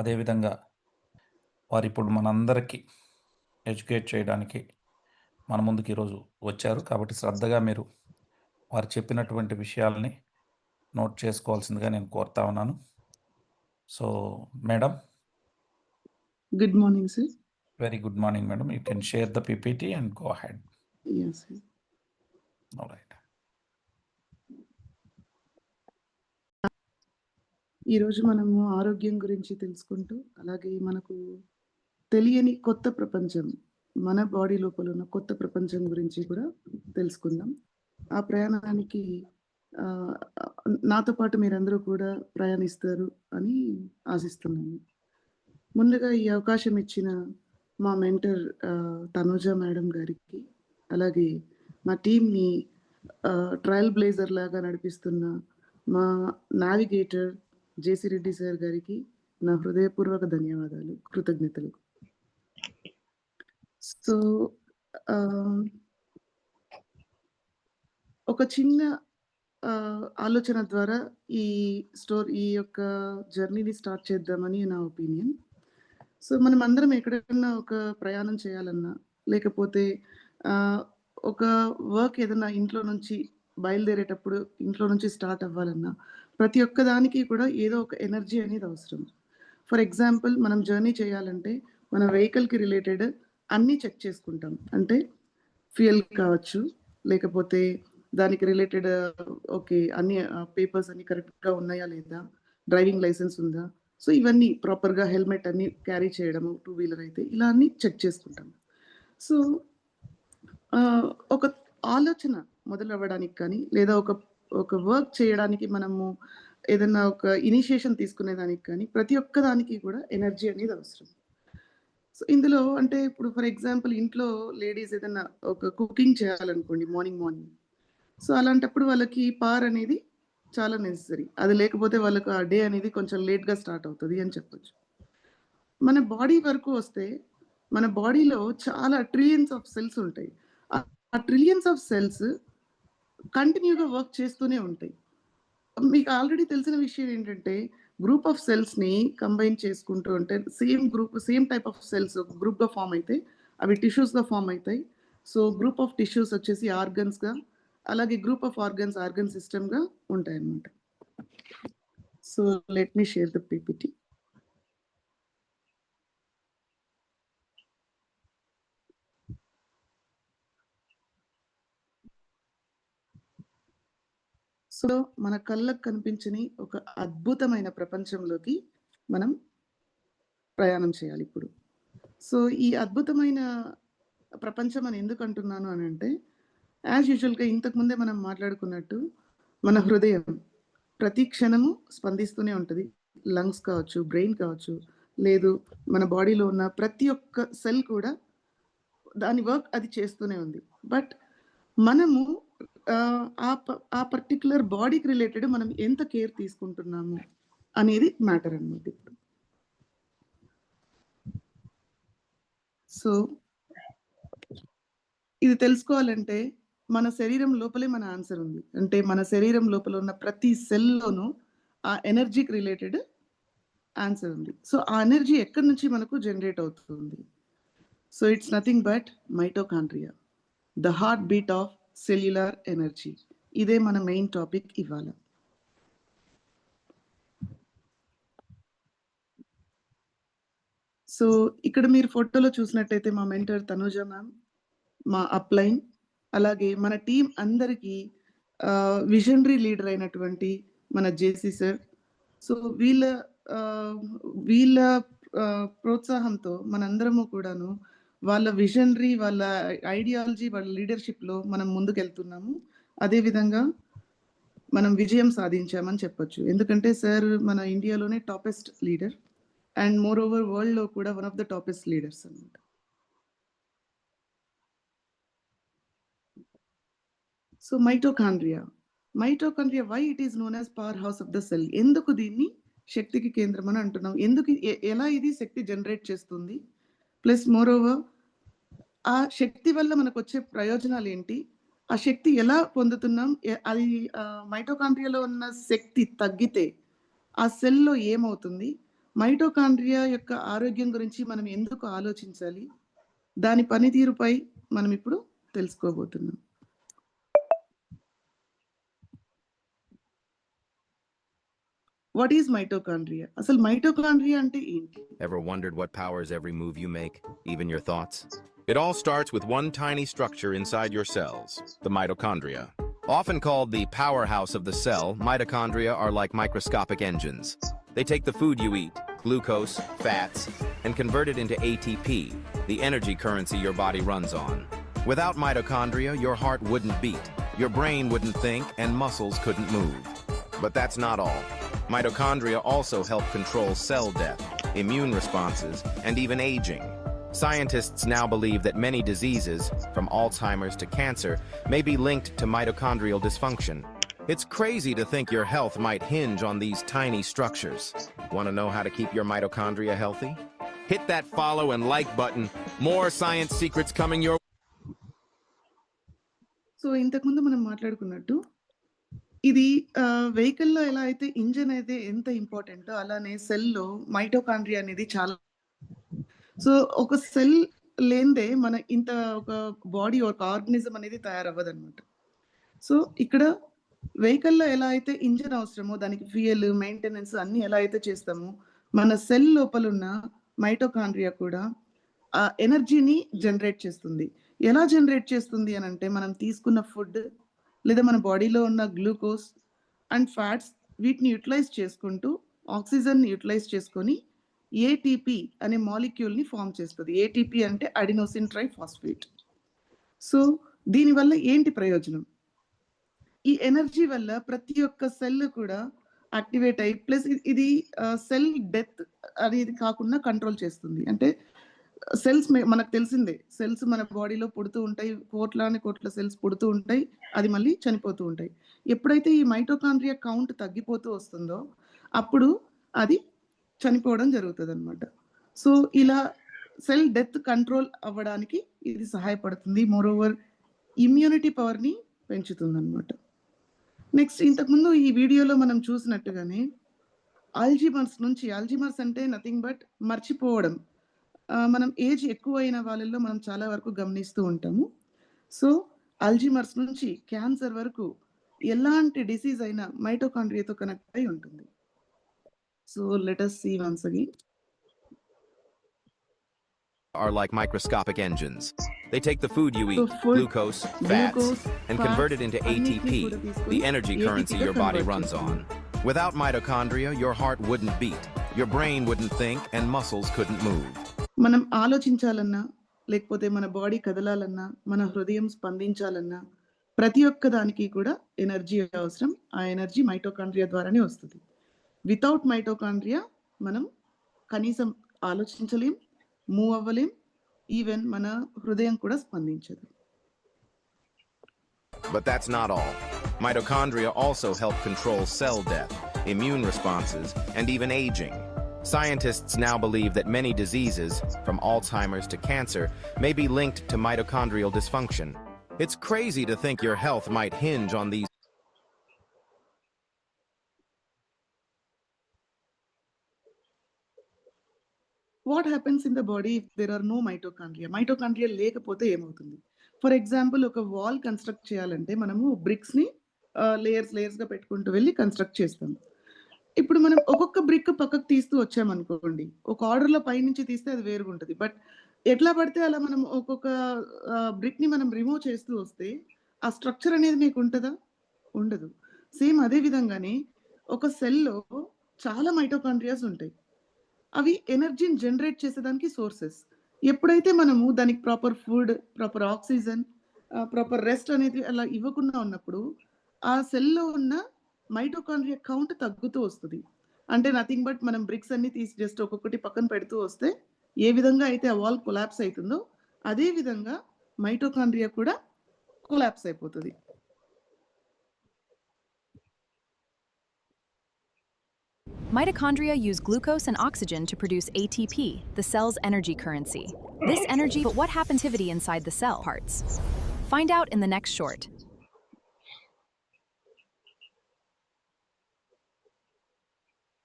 అదేవిధంగా వారిప్పుడు మనందరికీ ఎడ్యుకేట్ చేయడానికి మన ముందుకు ఈరోజు వచ్చారు. కాబట్టి శ్రద్ధగా మీరు వారు చెప్పినటువంటి విషయాల్ని నోట్ చేసుకోవాల్సిందిగా నేను కోరుతా ఉన్నాను. So, madam, Good morning, sir. very good morning, madam. You can share the PPT and go ahead. Yes, sir. All right. ఈరోజు మనము ఆరోగ్యం గురించి తెలుసుకుంటూ, అలాగే మనకు తెలియని కొత్త ప్రపంచం, మన బాడీ లోపల ఉన్న కొత్త ప్రపంచం గురించి కూడా తెలుసుకుందాం. ఆ ప్రయాణానికి ఆహ్, నాతో పాటు మీరందరూ కూడా ప్రయాణిస్తారు అని ఆశిస్తున్నాను. ముందుగా ఈ అవకాశం ఇచ్చిన మా మెంటర్ తనూజ మేడం గారికి, అలాగే మా టీమ్‌ని ట్రయల్ బ్లేజర్ లాగా నడిపిస్తున్న మా నావిగేటర్ జేసీ రెడ్డి సార్ గారికి నా హృదయపూర్వక ధన్యవాదాలు, కృతజ్ఞతలు. సో, ఆహ్, ఒక చిన్న ఆలోచన ద్వారా ఈ యొక్క జర్నీని స్టార్ట్ చేద్దామని నా ఒపీనియన్. సో, మనమందరం ఎక్కడన్నా ఒక ప్రయాణం చేయాలన్నా, లేకపోతే ఆహ్, ఒక వర్క్ ఏదన్నా ఇంట్లో నుంచి బయలుదేరేటప్పుడు ఇంట్లో నుంచి స్టార్ట్ అవ్వాలన్నా, ప్రతి ఒక్క దానికి కూడా ఏదో ఒక ఎనర్జీ అనేది అవసరం. ఫర్ ఎగ్జాంపుల్ మనం జర్నీ చేయాలంటే, మన వెహికల్‌కి రిలేటెడ్ అన్నీ చెక్ చేసుకుంటాం. అంటే ఫ్యూయల్ కావచ్చు, లేకపోతే దానికి రిలేటెడ్ ఓకే. అన్ని పేపర్స్ అన్నీ కరెక్ట్‌గా ఉన్నాయా లేదా? డ్రైవింగ్ లైసెన్స్ ఉందా? సో, ఇవన్నీ ప్రాపర్‌గా హెల్మెట్ అన్నీ క్యారీ చేయడము, టూ వీలర్ అయితే ఇలా అన్నీ చెక్ చేసుకుంటాం. సో, ఒక ఆలోచన మొదలవ్వడానికి కానీ, లేదా ఒక వర్క్ చేయడానికి మనము ఏదన్నా ఒక ఇనిషియేషన్ తీసుకునేదానికి కానీ, ప్రతి ఒక్క దానికి కూడా ఎనర్జీ అనేది అవసరం. సో, ఇందులో అంటే ఇప్పుడు ఫర్ ఎగ్జాంపుల్ ఇంట్లో లేడీస్ ఏదన్నా ఒక కుకింగ్ చేయాలనుకోండి మార్నింగ్. సో, అలాంటప్పుడు వాళ్ళకి పవర్ అనేది చాలా నెసెసరీ. అది లేకపోతే వాళ్ళకి ఆ డే అనేది కొంచెం లేట్‌గా స్టార్ట్ అవుతది అని చెప్పొచ్చు. మన బాడీ వరకు వస్తే, మన బాడీలో చాలా ట్రిలియన్స్ ఆఫ్ సెల్స్ ఉంటాయి. ఆ ట్రిలియన్స్ ఆఫ్ సెల్స్ కంటిన్యూ‌గా వర్క్ చేస్తూనే ఉంటాయి. మీకు ఆల్రెడీ తెలిసిన విషయం ఏంటంటే, గ్రూప్ ఆఫ్ సెల్స్‌ని కంబైన్ చేసుకుంటూ ఉంటే సేమ్ టైప్ ఆఫ్ సెల్స్ ఒక గ్రూప్‌గా ఫార్మ్ అయితే, అవి టిష్యూస్‌గా ఫార్మ్ అయితాయి. సో, గ్రూప్ ఆఫ్ టిష్యూస్ వచ్చేసి ఆర్గన్స్‌గా, అలాగే గ్రూప్ ఆఫ్ ఆర్గన్ సిస్టమ్‌గా ఉంటాయన్నమాట. So, let me share the PPT. So, మన కళ్ళకు కనిపించని ఒక అద్భుతమైన ప్రపంచంలోకి మనం ప్రయాణం చేయాలిప్పుడు. సో, ఈ అద్భుతమైన ప్రపంచం అని ఎందుకు అంటున్నాను అనంటే, యాజ్ యూజువల్‌గా ఇంతకు ముందే మనం మాట్లాడుకున్నట్టు, మన హృదయం ప్రతి క్షణము స్పందిస్తూనే ఉంటది. లంగ్స్ కావచ్చు, బ్రెయిన్ కావచ్చు, లేదు మన బాడీలో ఉన్న ప్రతి ఒక్క సెల్ కూడా దాని వర్క్ అది చేస్తూనే ఉంది. బట్ మనము ఆ పర్టిక్యులర్ బాడీకి రిలేటెడ్ మనం ఎంత కేర్ తీసుకుంటున్నాము అనేది మ్యాటర్ అన్నమాట ఇప్పుడు. సో, ఇది తెలుసుకోవాలంటే మన శరీరం లోపలే మన ఆన్సర్ ఉంది. అంటే మన శరీరం లోపల ఉన్న ప్రతి సెల్‌లోనూ ఆ ఎనర్జీకి రిలేటెడ్ ఆన్సర్ ఉంది. సో, ఆ ఎనర్జీ ఎక్కడి నుంచి మనకు జనరేట్ అవుతుంది. So, it's nothing but mitochondria. The heart beat of cellular energy. ఇదే మన మెయిన్ టాపిక్ ఇవాళ. సో, ఇక్కడ మీరు ఫోటోలో చూసినట్టయితే మా మెంటర్ తనూజ మ్యామ్, మా అప్‌లైన్, అలాగే మన టీమ్ అందరికీ విజనరీ లీడర్ అయినటువంటి మన జేసీ సార్. సో, ఆహ్, వీళ్ళ ప్రోత్సాహంతో మనందరము కూడాను వాళ్ళ విజనరీ, వాళ్ళ ఐడియాలజీ, వాళ్ళ లీడర్‌షిప్‌లో మనం ముందుకెళ్తున్నాము. అదే విధంగా మనం విజయం సాధించామని చెప్పొచ్చు. ఎందుకంటే సార్ మన ఇండియాలోనే topest leader and moreover వరల్డ్‌లో కూడా one of the topest leaders అన్నమాట. So, mitochondria why it is known as powerhouse of the cell. ఎందుకు దీన్ని శక్తికి కేంద్రం అని అంటున్నాం? ఎందుకు ఎలా ఇది శక్తి జనరేట్ చేస్తుంది? ప్లస్ మోర్ ఓవర్ ఆ శక్తి వల్ల మనకొచ్చే ప్రయోజనాలేంటి? ఆ శక్తి ఎలా పొందుతున్నాం? అది మైటోకాండ్రియాలో ఉన్న శక్తి తగ్గితే ఆ సెల్‌లో ఏమవుతుంది? మైటోకాండ్రియా యొక్క ఆరోగ్యం గురించి మనం ఎందుకు ఆలోచించాలి? దాని పనితీరుపై మనం ఇప్పుడు తెలుసుకోబోతున్నాం. What is mitochondria? అసలు మైటోకాండ్రియా అంటే ఏంటి? Ever wondered what powers every move you make, even your thoughts? It all starts with one tiny structure inside your cells, the mitochondria. Often called the powerhouse of the cell, mitochondria are like microscopic engines. They take the food you eat, glucose, fats, and convert it into ATP, the energy currency your body runs on. Without mitochondria, your heart wouldn't beat, your brain wouldn't think, and muscles couldn't move. But that's not all. Mitochondria also help control cell death, immune responses, and even aging. Scientists now believe that many diseases, from Alzheimer's to cancer, may be linked to mitochondrial dysfunction. It's crazy to think your health might hinge on these tiny structures. Want to know how to keep your mitochondria healthy? Hit that follow and like button. More science secrets coming your so ఇంతకుముందు మనం మాట్లాడుకున్నట్టు ఇది వెహికల్‌లో ఎలా అయితే engine అయితే ఎంత ఇంపార్టెంటో అలానే సెల్‌లో మైటోకాండ్రియా అనేది చాలా. సో ఒక సెల్ లేనిదే మన ఇంత ఒక బాడీ ఒక ఆర్గానిజం అనేది తయారవ్వదనమాట. సో ఇక్కడ వెహికల్‌లో ఎలా అయితే ఇంజిన్ అవసరమో దానికి ఫ్యూయల్, మెయింటెనెన్స్ అన్నీ ఎలా అయితే చేస్తామో మన సెల్ లోపలున్న మైటోకాండ్రియా కూడా ఆ ఎనర్జీని జనరేట్ చేస్తుంది. ఎలా జనరేట్ చేస్తుంది అనంటే మనం తీసుకున్న ఫుడ్ లేదా మన బాడీలో ఉన్న గ్లూకోజ్ అండ్ ఫ్యాట్స్ వీటిని యుటిలైజ్ చేసుకుంటూ ఆక్సిజన్‌ని యుటిలైజ్ చేసుకొని ఏటీపీ అనే మాలిక్యూల్‌ని ఫార్మ్ చేస్తది. ఏటీపీ అంటే అడినోసిన్ ట్రైఫాస్ఫేట్. సో దీనివల్ల ఏంటి ప్రయోజనం? ఈ ఎనర్జీ వల్ల ప్రతి ఒక్క సెల్ కూడా యాక్టివేట్ అయ్యి ప్లస్ ఇది సెల్ డెత్ అనేది కాకుండా కంట్రోల్ చేస్తుంది. అంటే సెల్స్ మనకు తెలిసిందే. సెల్స్ మన బాడీలో పుడుతూ ఉంటాయి. కోట్ల సెల్స్ పుడుతూ ఉంటాయి. అది మళ్ళీ చనిపోతూ ఉంటాయి. ఎప్పుడైతే ఈ మైటోకాండ్రియా కౌంట్ తగ్గిపోతూ వస్తుందో అప్పుడు అది చనిపోవడం జరుగుతదనమాట. సో ఇలా సెల్ డెత్ కంట్రోల్ అవ్వడానికి ఇది సహాయపడుతుంది. మోరోవర్ ఇమ్యూనిటీ పవర్‌ని పెంచుతుందనమాట. నెక్స్ట్ ఇంతకుముందు ఈ వీడియోలో మనం చూసినట్టుగానే ఆల్జీమర్స్ అంటే నథింగ్ బట్ మర్చిపోవడం. మనం ఏజ్ ఎక్కువైన వాళ్ళలో మనం చాలా వరకు గమనిస్తూ ఉంటాము. సో ఆల్జీమర్స్ నుంచి క్యాన్సర్ వరకు ఎలాంటి డిసీజ్ అయినా మైటోకాండ్రియాతో కనెక్ట్ అయి ఉంటుంది. So let us see once again. are like microscopic engines. They take the food you So eat, food, glucose, fats, and convert it into అన్నిటిని ATP, కూడా తీసుకొని the energy currency ATP గా your body convert runs on. చేస్తుంది. Without mitochondria, your heart wouldn't beat, your brain wouldn't think, and muscles couldn't move. మనం ఆలోచించాలన్నా, లేకపోతే మన body కదలాలన్నా, మన హృదయం స్పందించాలన్నా, ప్రతి ఒక్క దానికి కూడా ఎనర్జీ అవసరం. ఆ ఎనర్జీ మైటోకాండ్రియా ద్వారానే వస్తది. వితౌట్ మైటోకాండ్రియా మనం కనీసం ఆలోచించలేం, మూవ్ అవ్వలేం, ఈవెన్ మన హృదయం కూడా స్పందించదు. But that's not all. Mitochondria also help control cell death, immune responses, and even aging. Scientists now believe that many diseases, from Alzheimer's to cancer, may be linked to mitochondrial dysfunction. It's crazy to think your health might hinge on these. What happens in the body if there are no mitochondria? Mitochondria లేకపోతే ఏమవుతుంది? For example ఒక wall construct చేయాలంటే మనము బ్రిక్స్‌ని లేయర్స్‌గా పెట్టుకుంటూ వెళ్లి construct చేస్తాం. ఇప్పుడు మనం ఒక్కొక్క బ్రిక్ పక్కకు తీస్తూ వచ్చామనుకోండి, ఒక ఆర్డర్‌లో పైనుంచి తీస్తే అది వేరుగుంటది. బట్ ఎట్లా పడితే అలా మనం ఒక్కొక్క బ్రిక్‌ని మనం రిమూవ్ చేస్తూ వస్తే ఆ స్ట్రక్చర్ అనేది మీకు ఉంటదా? ఉండదు. సేమ్ అదే విధంగానే ఒక సెల్‌లో చాలా మైటోకాండ్రియాస్ ఉంటాయి. అవి ఎనర్జీని జనరేట్ చేసేదానికి సోర్సెస్. ఎప్పుడైతే మనము దానికి proper food, proper oxygen, proper rest అనేది అలా ఇవ్వకుండా ఉన్నప్పుడు ఆ సెల్‌లో ఉన్న మైటోకాండ్రియా కౌంట్ తగ్గుతూ వస్తది. అంటే నథింగ్ బట్ మనం బ్రిక్స్ అన్ని తీసి జస్ట్ ఒక్కొక్కటి పక్కన పెడుతూ వస్తే ఏ విధంగా అయితే ఆ వాల్ కొలాప్స్ అయితుందో అదే విధంగా మైటోకాండ్రియా కూడా కొలాప్స్ అయిపోతది. Mitochondria use glucose and oxygen to produce ATP, the cell's energy currency. This energy, but what happens to activity inside the cell parts? Find out in the next short.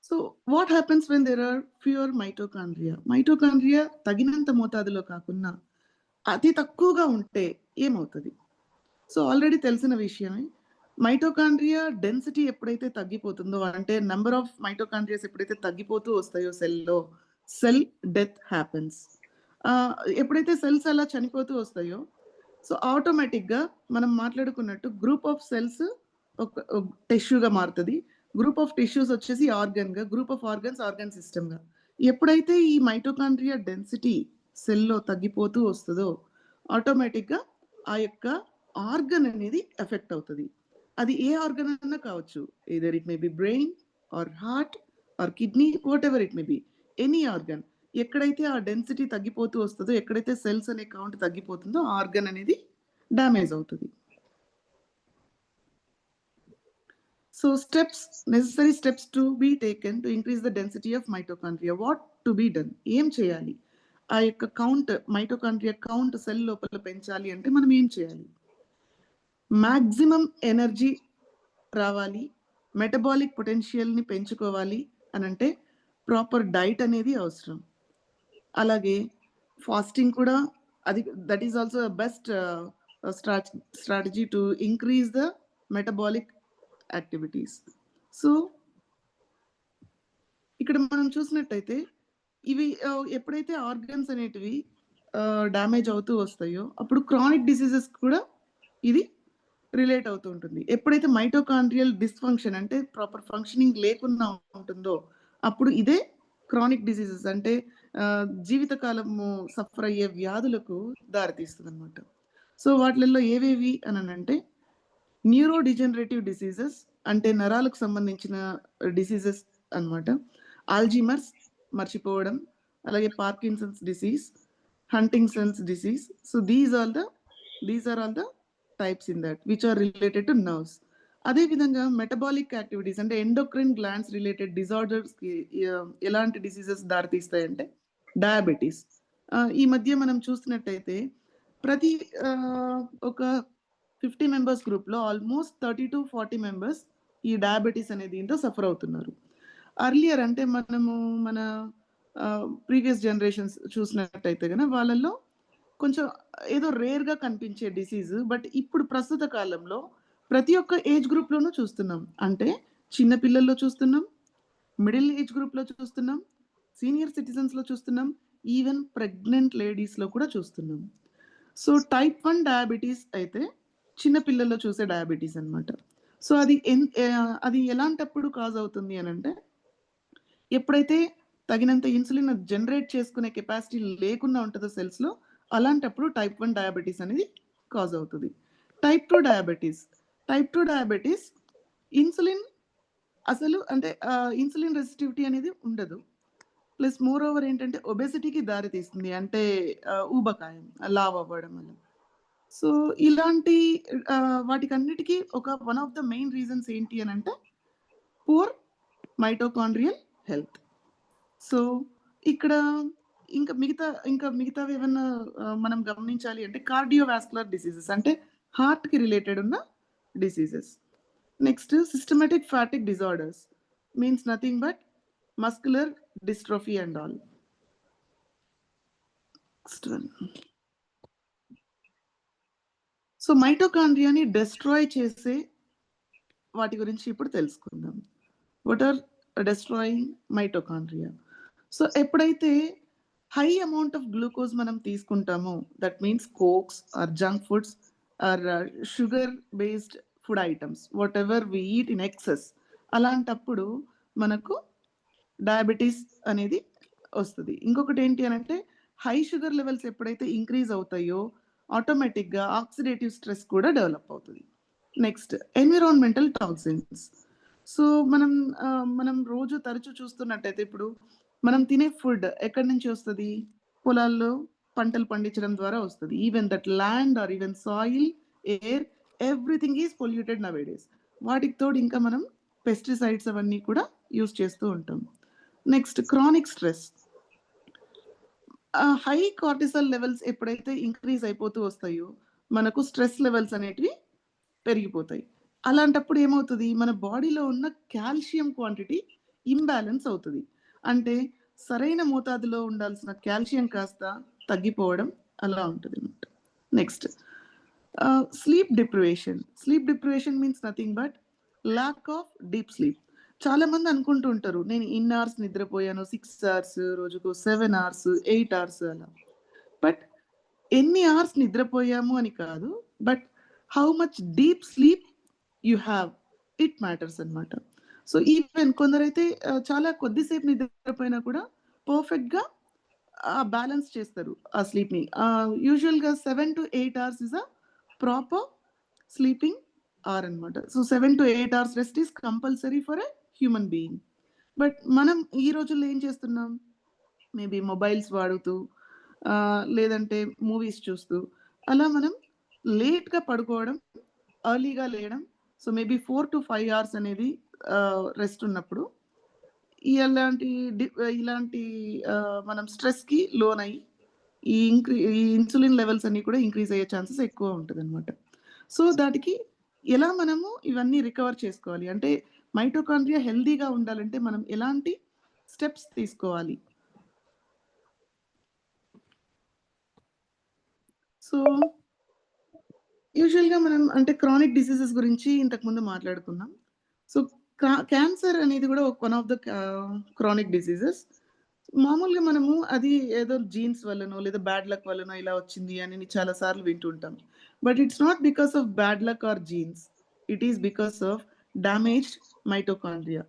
So what happens when there are fewer mitochondria? Mitochondria తగినంత మోతాదులో కాకుండా అతి తక్కువగా ఉంటే ఏమవుతుంది? So already తెలిసిన విషయమే. Mitochondria density ఎప్పుడైతే తగ్గిపోతుందో, అంటే నంబర్ ఆఫ్ మైటోకాండ్రియాస్ ఎప్పుడైతే తగ్గిపోతూ వస్తాయో సెల్‌లో, సెల్ డెత్ హ్యాపెన్స్. ఎప్పుడైతే సెల్స్ అలా చనిపోతూ వస్తాయో, సో ఆటోమేటిక్‌గా మనం మాట్లాడుకున్నట్టు గ్రూప్ ఆఫ్ సెల్స్ ఒక టిష్యూగా మారుతది. గ్రూప్ ఆఫ్ టిష్యూస్ వచ్చేసి ఆర్గాన్‌గా, గ్రూప్ ఆఫ్ ఆర్గాన్స్ ఆర్గాన్ సిస్టమ్‌గా. ఎప్పుడైతే ఈ మైటోకాండ్రియా డెన్సిటీ సెల్‌లో తగ్గిపోతూ వస్తదో, ఆటోమేటిక్‌గా ఆ యొక్క ఆర్గన్ అనేది ఎఫెక్ట్ అవుతది. అది ఏ ఆర్గన్ అన్నా కావచ్చు. Either it may be brain or heart or kidney, whatever it may be. Any organ. ఎక్కడైతే ఆ డెన్సిటీ తగ్గిపోతూ వస్తదో, ఎక్కడైతే సెల్స్ అనే కౌంట్ తగ్గిపోతుందో, ఆ ఆర్గన్ అనేది డ్యామేజ్ అవుతది. So necessary steps to be taken to increase the density of mitochondria. What to be done? ఏం చేయాలి? ఆ యొక్క కౌంట్, మైటోకాండ్రియా కౌంట్ సెల్ లోపల పెంచాలి అంటే మనం ఏం చేయాలి? మాక్సిమం ఎనర్జీ రావాలి, మెటబాలిక్ పొటెన్షియల్‌ని పెంచుకోవాలి అనంటే ప్రాపర్ డైట్ అనేది అవసరం. అలాగే ఫాస్టింగ్ కూడా అది that is also best strategy to increase the metabolic activities. So ఇక్కడ మనం చూసినట్టయితే ఇవి ఎప్పుడైతే ఆర్గన్స్ అనేటివి డ్యామేజ్ అవుతూ వస్తాయో, అప్పుడు క్రానిక్ డిసీజెస్ కూడా ఇది రిలేట్ అవుతూ ఉంటుంది. ఎప్పుడైతే మైటోకాండ్రియల్ డిస్ఫంక్షన్ అంటే ప్రాపర్ ఫంక్షనింగ్ లేకుండా ఉంటుందో, అప్పుడు ఇదే క్రానిక్ డిసీజెస్ అంటే జీవితకాలము సఫర్ అయ్యే వ్యాధులకు దారితీస్తుందన్నమాట. సో వాటిల్లో ఏవేవి అనంటే న్యూరో డిజనరేటివ్ డిసీజెస్, అంటే నరాలకు సంబంధించిన డిసీజెస్ అన్నమాట. ఆల్జీమర్స్ మర్చిపోవడం, అలాగే Parkinson's disease, Huntington's disease. So these are all the types in that which are related to nerves. అదే విధంగా మెటబాలిక్ యాక్టివిటీస్ అంటే ఎండోక్రైన్ గ్లాండ్స్ రిలేటెడ్ డిజార్డర్స్‌కి ఎలాంటి డిసీజెస్ దారితీస్తాయంటే డయాబెటిస్. ఈ మధ్య మనం చూస్తున్నట్టయితే ప్రతి ఒక 50 మెంబర్స్ గ్రూప్‌లో ఆల్మోస్ట్ 30-40 మెంబర్స్ ఈ డయాబెటిస్ అనే దీంతో సఫర్ అవుతున్నారు. అర్లియర్ అంటే మనము మన ప్రీవియస్ జనరేషన్స్ చూసినట్టయితే గన వాళ్ళల్లో కొంచెం ఏదో రేర్‌గా కనిపించే డిసీజ్. బట్ ఇప్పుడు ప్రస్తుత కాలంలో ప్రతి ఒక్క ఏజ్ గ్రూప్‌లోనూ చూస్తున్నాం. అంటే చిన్న పిల్లల్లో చూస్తున్నాం, మిడిల్ ఏజ్ గ్రూప్‌లో చూస్తున్నాం, సీనియర్ సిటిజన్స్‌లో చూస్తున్నాం, ఈవెన్ ప్రెగ్నెంట్ లేడీస్‌లో కూడా చూస్తున్నాం. సో టైప్ 1 డయాబెటిస్ అయితే చిన్న పిల్లల్లో చూసే డయాబెటిస్ అన్నమాట. సో అది ఎలాంటప్పుడు కాజ్ అవుతుంది అనంటే, ఎప్పుడైతే తగినంత ఇన్సులిన్ జనరేట్ చేసుకునే కెపాసిటీ లేకుండా ఉంటుందో సెల్స్‌లో, అలాంటప్పుడు టైప్ 1 డయాబెటిస్ అనేది కాజ్ అవుతది. టైప్ 2 డయాబెటిస్ ఇన్సులిన్ అసలు అంటే ఇన్సులిన్ రెసిస్టివిటీ అనేది ఉండదు. ప్లస్ మోర్ ఓవర్ ఏంటంటే ఒబెసిటీకి దారి తీస్తుంది. అంటే ఊబకాయం, లావు అవ్వడం వల్ల. సో ఇలాంటి వాటికన్నిటికి one of the main reasons ఏంటి అనంటే పూర్ మైటోకాండ్రియల్ హెల్త్. సో ఇక్కడ ఇంకా మిగతావి ఏమన్నా మనం గమనించాలి అంటే కార్డియోవాస్కులర్ డిసీజెస్, అంటే హార్ట్‌కి రిలేటెడ్ ఉన్న diseases. Next systematic phatic disorders means nothing but muscular dystrophy and all. Next one. So మైటోకాండ్రియాని డెస్ట్రాయ్ చేసే వాటి గురించి ఇప్పుడు తెలుసుకుందాం. What are destroying mitochondria? So ఎప్పుడైతే హై అమౌంట్ ఆఫ్ గ్లూకోజ్ మనం తీసుకుంటామో, that means cokes or junk foods or sugar based food items, whatever we eat in excess, అలాంటప్పుడు మనకు డయాబెటీస్ అనేది వస్తుంది. ఇంకొకటి ఏంటి అనంటే హై షుగర్ లెవెల్స్ ఎప్పుడైతే ఇంక్రీజ్ అవుతాయో, ఆటోమేటిక్‌గా ఆక్సిడేటివ్ స్ట్రెస్ కూడా డెవలప్ అవుతుంది. Next environmental toxins. సో మనం రోజు తరచూ చూస్తున్నట్టయితే ఇప్పుడు మనం తినే ఫుడ్ ఎక్కడి నుంచి వస్తది? పొలాల్లో పంటలు పండించడం ద్వారా వస్తది. Even that land or even soil, air, everything is polluted nowadays. వాటికి తోడు ఇంకా మనం పెస్టిసైడ్స్ అవన్నీ కూడా యూజ్ చేస్తూ ఉంటాం. Next chronic stress. High cortisol levels ఎప్పుడైతే ఇంక్రీజ్ అయిపోతూ వస్తాయో, మనకు స్ట్రెస్ లెవెల్స్ అనేటివి పెరిగిపోతాయి. అలాంటప్పుడు ఏమవుతుంది, మన బాడీలో ఉన్న కాల్షియం క్వాంటిటీ ఇంబ్యాలెన్స్ అవుతది. అంటే సరైన మోతాదులో ఉండాల్సిన కాల్షియం కాస్త తగ్గిపోవడం అలా ఉంటదనమాట. Next sleep deprivation. Sleep deprivation means nothing but lack of deep sleep. చాలామంది అనుకుంటూ ఉంటారు, నేను ఇన్ని అవర్స్ నిద్రపోయాను, 6 అవర్స్, రోజుకో 7 అవర్స్, 8 అవర్స్ అలా. బట్ ఎన్ని అవర్స్ నిద్రపోయాము అని కాదు, but how much deep sleep you have, it matters అనమాట. సో ఈవెన్ కొందరైతే చాలా కొద్దిసేపు నిద్రపోయినా కూడా పర్ఫెక్ట్గా బ్యాలెన్స్ చేస్తారు ఆ స్లీప్ని. యూజువల్గా 7 to 8 hours is a proper sleeping hour అనమాట. So 7 to 8 hours rest is compulsory for a human being. But మనం ఈ రోజుల్లో ఏం చేస్తున్నాం, మేబీ మొబైల్స్ వాడుతూ లేదంటే మూవీస్ చూస్తూ అలా మనం లేట్గా పడుకోవడం, ఎర్లీగా లేయడం. సో మేబీ 4 to 5 అవర్స్ అనేది రెస్ట్ ఉన్నప్పుడు ఇలాంటి మనం స్ట్రెస్కి లోన్ అయ్యి ఈ ఇన్సులిన్ లెవెల్స్ అన్ని కూడా ఇంక్రీజ్ అయ్యే ఛాన్సెస్ ఎక్కువ ఉంటుంది అనమాట. సో దాటికి ఎలా మనము ఇవన్నీ రికవర్ చేసుకోవాలి అంటే మైటోకాండ్రియా హెల్దీగా ఉండాలంటే మనం ఎలాంటి స్టెప్స్ తీసుకోవాలి. సో యూజువల్గా మనం అంటే క్రానిక్ డిసీజెస్ గురించి ఇంతకుముందు మాట్లాడుకున్నాం. సో క్యాన్సర్ అనేది కూడా one of the chronic diseases. మామూలుగా మనము అది ఏదో జీన్స్ వల్లనో లేదా బ్యాడ్ లక్ వల్లనో ఇలా వచ్చింది అని చాలా సార్లు వింటుంటాం. But it's not because of bad luck or genes, it is because of damaged mitochondria.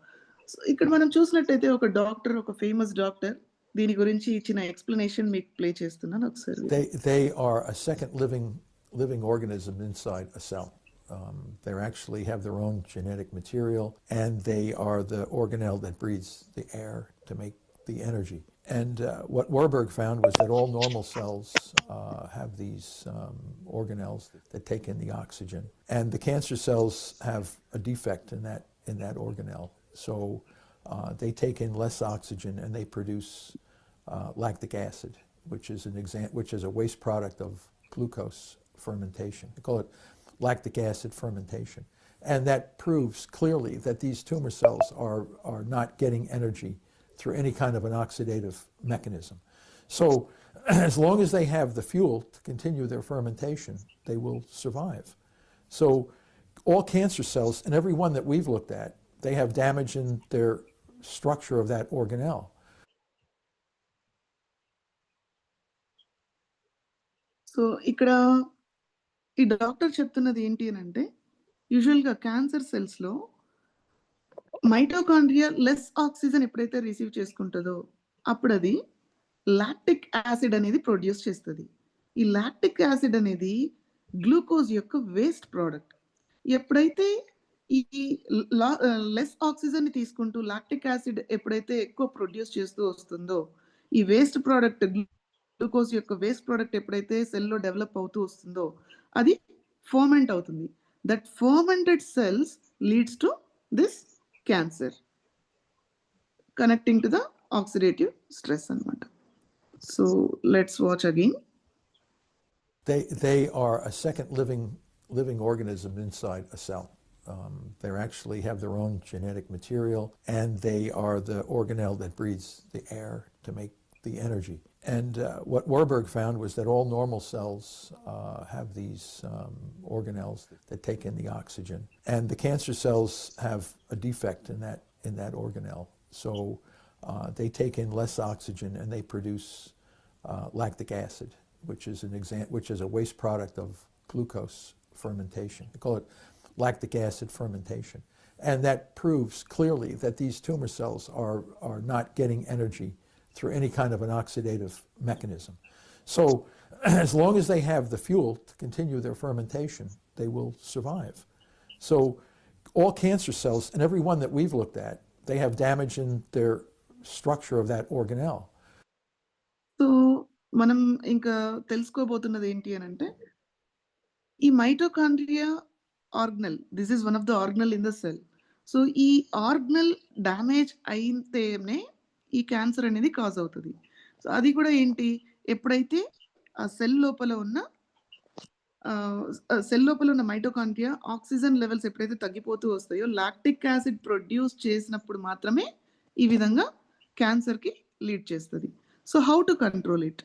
So ఇక్కడ మనం చూసినట్టయితే ఒక డాక్టర్, ఒక ఫేమస్ డాక్టర్ దీని గురించి ఇచ్చిన ఎక్స్ప్లెనేషన్ మీకు ప్లే చేస్తున్నాను ఒకసారి. They are a second living organism inside a cell. They actually have their own genetic material, and they are the organelle that breathes the air to make the energy. And what Warburg found was that all normal cells have these organelles that take in the oxygen, and the cancer cells have a defect in that organelle. So they take in less oxygen and they produce lactic acid, which is a waste product of glucose fermentation. They call it lactic acid fermentation. And that proves clearly that these tumor cells are not getting energy through any kind of an oxidative mechanism. So as long as they have the fuel to continue their fermentation, they will survive. So all cancer cells, and every one that we've looked at, they have damage in their structure of that organelle. So ఇక్కడ ఈ doctor చెప్తున్నది ఏంటి అని అంటే యూజువల్గా cancer సెల్స్లో mitochondria less oxygen ఎప్పుడైతే receive చేసుకుంటుందో అప్పుడు అది లాక్టిక్ యాసిడ్ అనేది ప్రొడ్యూస్ చేస్తుంది. ఈ లాక్టిక్ యాసిడ్ అనేది గ్లూకోజ్ యొక్క వేస్ట్ ప్రోడక్ట్. ఎప్పుడైతే ఈ లెస్ ఆక్సిజన్ తీసుకుంటూ లాక్టిక్ యాసిడ్ ఎప్పుడైతే ఎక్కువ ప్రొడ్యూస్ చేస్తూ వస్తుందో ఈ వేస్ట్ ప్రోడక్ట్ గ్లూకోజ్ యొక్క వేస్ట్ ప్రోడక్ట్ ఎప్పుడైతే సెల్లో డెవలప్ అవుతూ వస్తుందో అది ఫర్మెంట్ అవుతుంది. That fermented cells leads to this cancer connecting to the oxidative stress అన్నమాట. So let's watch again. They are a second living organism inside a cell. They actually have their own genetic material, and they are the organelle that breathes the air to make the energy. And what Warburg found was that all normal cells have these organelles that take in the oxygen, and the cancer cells have a defect in that organelle. So they take in less oxygen and they produce lactic acid, which is a waste product of glucose fermentation. They call it lactic acid fermentation. And that proves clearly that these tumor cells are not getting energy through any kind of an oxidative mechanism. So as long as they have the fuel to continue their fermentation, they will survive. So all cancer cells, and every one that we've looked at, they have damage in their structure of that organelle. So మనం ఇంకా తెలుసుకోబోతున్నది ఏంటి అని అంటే ఈ mitochondria organelle, this is one of the organelle in the cell. So ఈ organelle damage అయితేనే ఈ cancer అనేది కాజ్ అవుతుంది. సో అది కూడా ఏంటి, ఎప్పుడైతే ఆ సెల్ లోపల ఉన్న మైటోకాండ్రియా ఆక్సిజన్ లెవెల్స్ ఎప్పుడైతే తగ్గిపోతూ వస్తాయో లాక్టిక్ యాసిడ్ ప్రొడ్యూస్ చేసినప్పుడు మాత్రమే ఈ విధంగా క్యాన్సర్కి లీడ్ చేస్తుంది. So how to control it?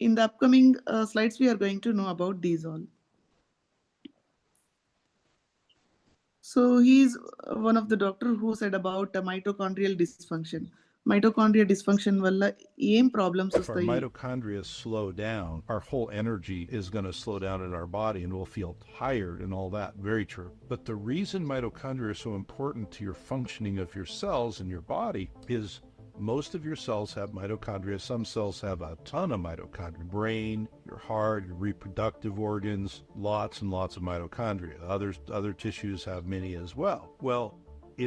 In the upcoming slides, we are going to know about these all. So he is one of the doctor who said about mitochondrial dysfunction. Mitochondrial dysfunction valla em problems If our vastayi. mitochondria slow down, our whole energy is going to slow down in our body and we'll feel tired and all that. Very true. But the reason mitochondria are so important to your functioning of your cells in your body is most of your cells have mitochondria. Some cells have a ton of mitochondria. Brain, your heart, your reproductive organs, lots and lots of mitochondria. Other tissues have many as well. Well,